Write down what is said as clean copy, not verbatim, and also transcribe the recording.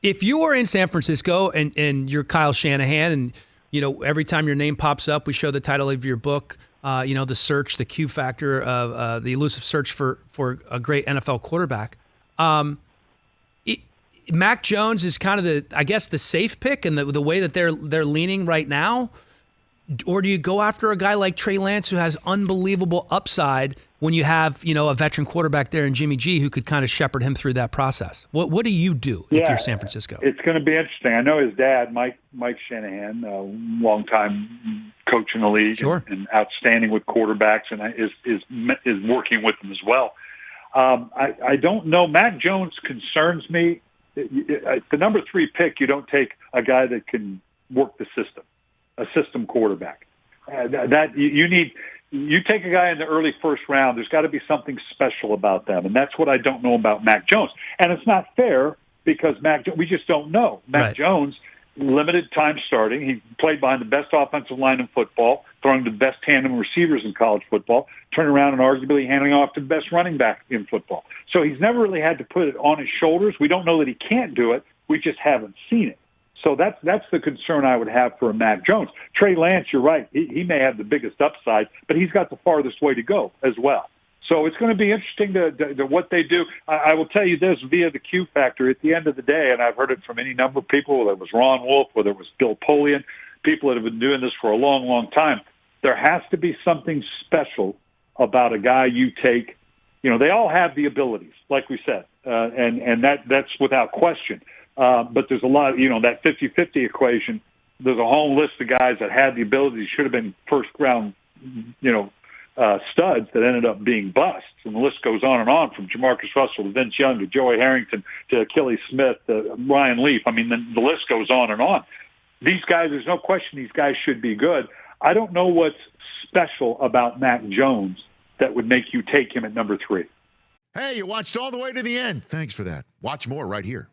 If you were in San Francisco and you're Kyle Shanahan, and every time your name pops up, we show the title of your book, the search, the Q factor of the elusive search for a great NFL quarterback. Mac Jones is kind of the safe pick and the way that they're leaning right now. Or do you go after a guy like Trey Lance who has unbelievable upside when you have, a veteran quarterback there in Jimmy G who could kind of shepherd him through that process? What do you do if you're San Francisco? It's going to be interesting. I know his dad, Mike Shanahan, a longtime coach in the league, sure, and outstanding with quarterbacks, and is working with them as well. I don't know. Mac Jones concerns me. The number 3 pick, you don't take a guy that can work the system. A system quarterback. You take a guy in the early first round, there's got to be something special about them, and that's what I don't know about Mac Jones. And it's not fair because we just don't know. Mac Jones, limited time starting. He played behind the best offensive line in football, throwing to the best tandem receivers in college football, turning around and arguably handing off to the best running back in football. So he's never really had to put it on his shoulders. We don't know that he can't do it. We just haven't seen it. So that's the concern I would have for a Mac Jones. Trey Lance, you're right. He may have the biggest upside, but he's got the farthest way to go as well. So it's going to be interesting to what they do. I will tell you this via the Q factor. At the end of the day, and I've heard it from any number of people, whether it was Ron Wolf, whether it was Bill Polian, people that have been doing this for a long, long time, there has to be something special about a guy you take. They all have the abilities, like we said, and that's without question. But there's a lot, that 50-50 equation. There's a whole list of guys that had the ability, should have been first-round, studs that ended up being busts. And the list goes on and on, from Jamarcus Russell to Vince Young to Joey Harrington to Achilles Smith to Ryan Leaf. I mean, the list goes on and on. These guys, there's no question these guys should be good. I don't know what's special about Mac Jones that would make you take him at number 3. Hey, you watched all the way to the end. Thanks for that. Watch more right here.